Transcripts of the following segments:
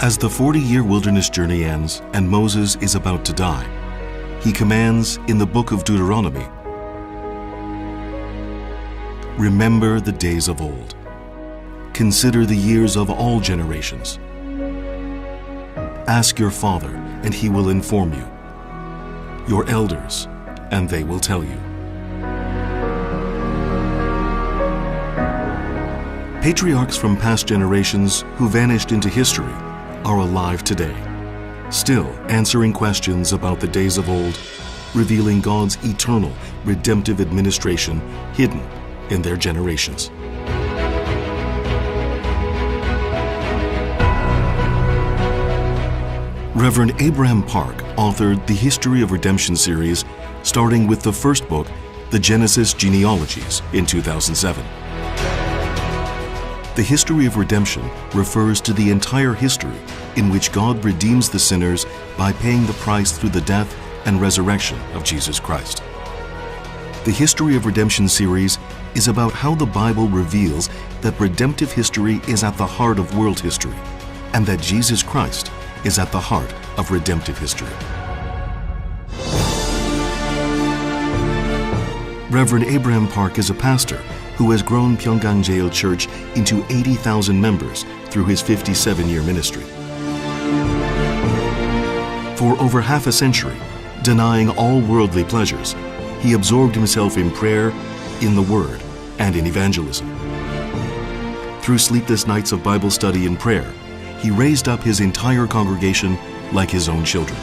As the 40-year wilderness journey ends and Moses is about to die, he commands in the book of Deuteronomy, "Remember the days of old. Consider the years of all generations. Ask your father, and he will inform you. Your elders, and they will tell you." Patriarchs from past generations who vanished into history are alive today, still answering questions about the days of old, revealing God's eternal, redemptive administration hidden in their generations. Reverend Abraham Park authored the History of Redemption series, starting with the first book, The Genesis Genealogies, in 2007. The history of redemption refers to the entire history in which God redeems the sinners by paying the price through the death and resurrection of Jesus Christ. The History of Redemption series is about how the Bible reveals that redemptive history is at the heart of world history, and that Jesus Christ is at the heart of redemptive history. Reverend Abraham Park is a pastor who has grown Pyeonggang Jail Church into 80,000 members through his 57-year ministry. For over half a century, denying all worldly pleasures, he absorbed himself in prayer, in the Word, and in evangelism. Through sleepless nights of Bible study and prayer, he raised up his entire congregation like his own children.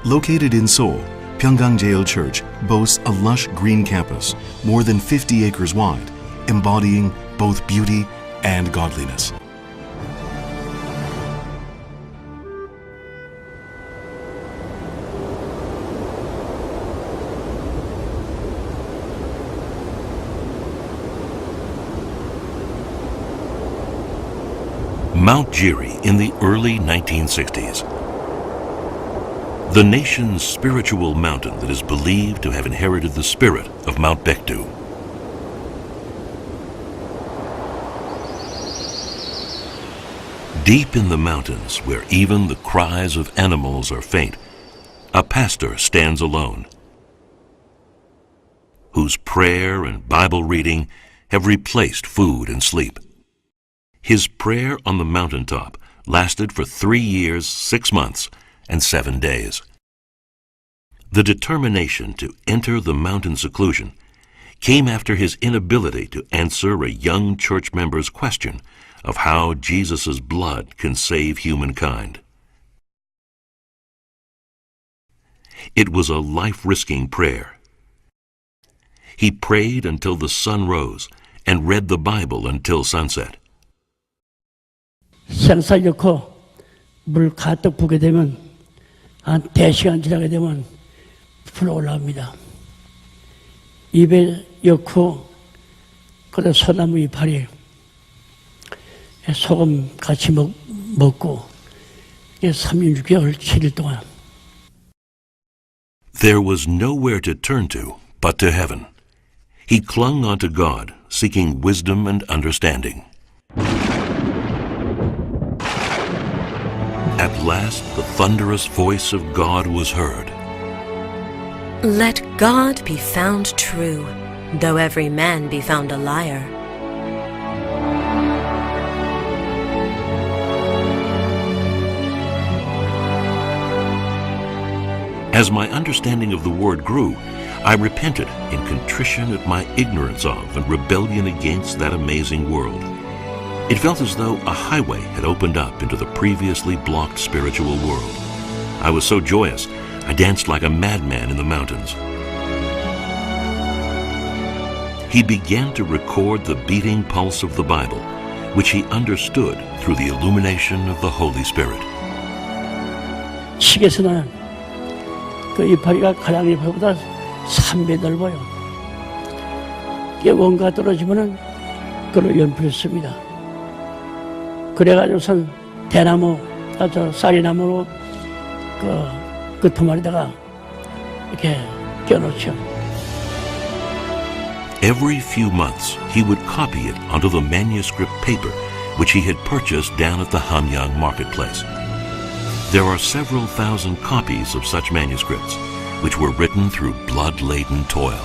Located in Seoul, Pyeonggang Jail Church boasts a lush green campus, more than 50 acres wide, embodying both beauty and godliness. Mount Jiri in the early 1960s. The nation's spiritual mountain that is believed to have inherited the spirit of Mount Baekdu. Deep in the mountains, where even the cries of animals are faint, a pastor stands alone, whose prayer and Bible reading have replaced food and sleep. His prayer on the mountaintop lasted for 3 years, 6 months, and 7 days. The determination to enter the mountain seclusion came after his inability to answer a young church member's question of how Jesus' blood can save humankind. It was a life-risking prayer. He prayed until the sun rose and read the Bible until sunset. 생사 좋고 물 가득 부게 되면 한 대시간 지나게 되면 불어 올라옵니다. 입에 넣고 그래 소나무 이파리 소금 같이 먹고 36개월 7일 동안. There was nowhere to turn to but to heaven. He clung onto God, seeking wisdom and understanding. At last, the thunderous voice of God was heard. Let God be found true, though every man be found a liar. As my understanding of the word grew, I repented in contrition at my ignorance of and rebellion against that amazing world. It felt as though a highway had opened up into the previously blocked spiritual world. I was so joyous, I danced like a madman in the mountains. He began to record the beating pulse of the Bible, which he understood through the illumination of the Holy Spirit. 식에서는 그 이파리가 가장 이파리보다 3배 넓어요. 이게 원가 떨어지면은 그걸 연필을 씁니다. 그래가지고선 대나무, 쌀이나무로 그 두마리다가 이렇게 껴놓죠. Every few months, he would copy it onto the manuscript paper which he had purchased down at the Hanyang marketplace. There are several thousand copies of such manuscripts, which were written through blood-laden toil.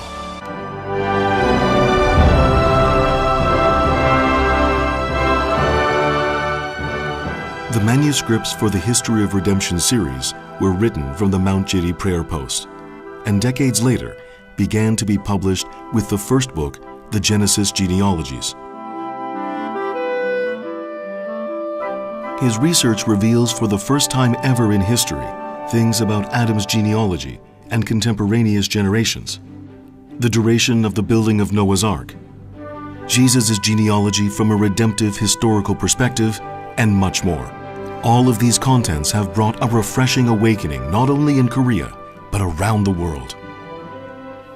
The manuscripts for the History of Redemption series were written from the Mount Jiri prayer post, and decades later began to be published with the first book, the Genesis Genealogies. His research reveals for the first time ever in history things about Adam's genealogy and contemporaneous generations, the duration of the building of Noah's Ark, Jesus' genealogy from a redemptive historical perspective, and much more. All of these contents have brought a refreshing awakening not only in Korea, but around the world.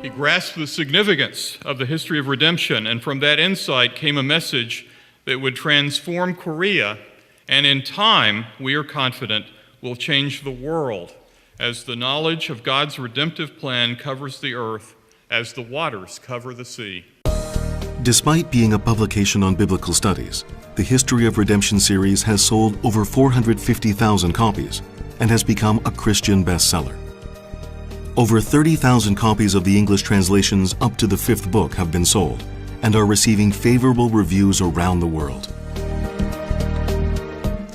He grasped the significance of the history of redemption, and from that insight came a message that would transform Korea, and in time, we are confident, will change the world as the knowledge of God's redemptive plan covers the earth as the waters cover the sea. Despite being a publication on biblical studies, the History of Redemption series has sold over 450,000 copies and has become a Christian bestseller. Over 30,000 copies of the English translations up to the fifth book have been sold and are receiving favorable reviews around the world.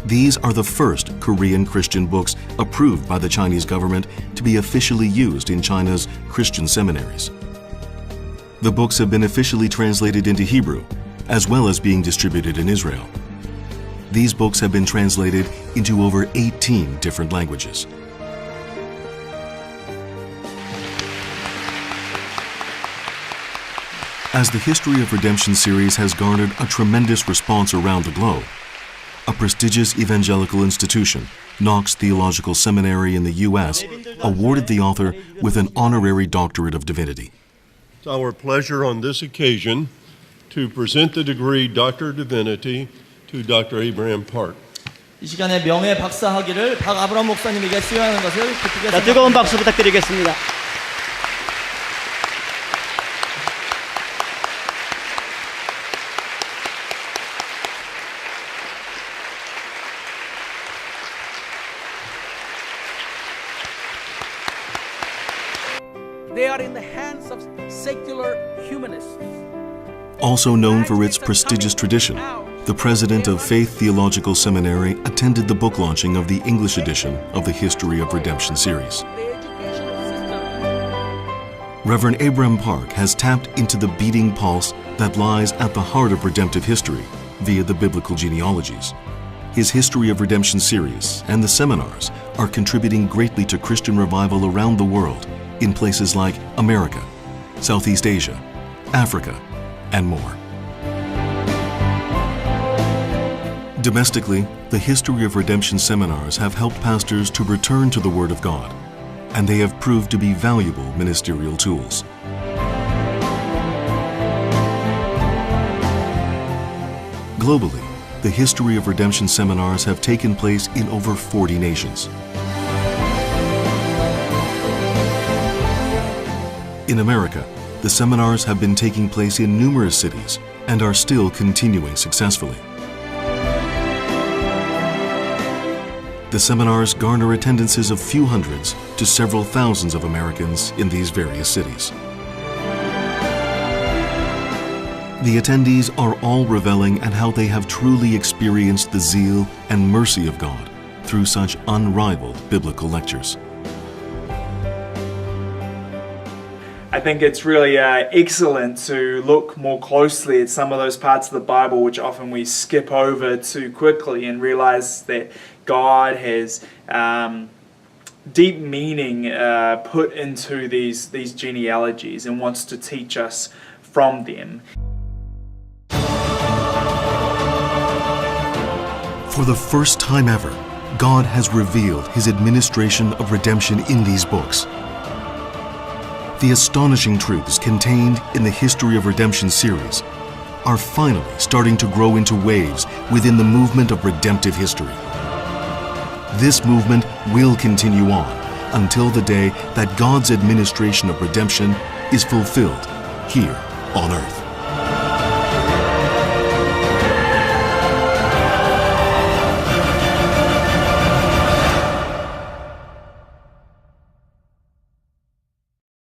These are the first Korean Christian books approved by the Chinese government to be officially used in China's Christian seminaries. The books have been officially translated into Hebrew, as well as being distributed in Israel. These books have been translated into over 18 different languages. As the History of Redemption series has garnered a tremendous response around the globe, a prestigious evangelical institution, Knox Theological Seminary in the U.S., awarded the author with an honorary doctorate of divinity. It's our pleasure on this occasion to present the degree Doctor of Divinity to Dr. Abraham Park. 이 시간에 명예 박사 학위를 박아브람 목사님에게 수여하는 것을 기쁘게 자, 뜨거운 박수 부탁드리겠습니다. They are in the hands of secular humanists. Also known for its prestigious tradition, the president of Faith Theological Seminary attended the book launching of the English edition of the History of Redemption series. Reverend Abraham Park has tapped into the beating pulse that lies at the heart of redemptive history via the biblical genealogies. His History of Redemption series and the seminars are contributing greatly to Christian revival around the world in places like America, Southeast Asia, Africa, and more. Domestically, the History of Redemption seminars have helped pastors to return to the Word of God, and they have proved to be valuable ministerial tools. Globally, the History of Redemption seminars have taken place in over 40 nations. In America, the seminars have been taking place in numerous cities and are still continuing successfully. The seminars garner attendances of few hundreds to several thousands of Americans in these various cities. The attendees are all reveling at how they have truly experienced the zeal and mercy of God through such unrivaled biblical lectures. I think it's really excellent to look more closely at some of those parts of the Bible which often we skip over too quickly and realize that God has deep meaning put into these genealogies and wants to teach us from them. For the first time ever, God has revealed His administration of redemption in these books. The astonishing truths contained in the History of Redemption series are finally starting to grow into waves within the movement of redemptive history. This movement will continue on until the day that God's administration of redemption is fulfilled here on earth.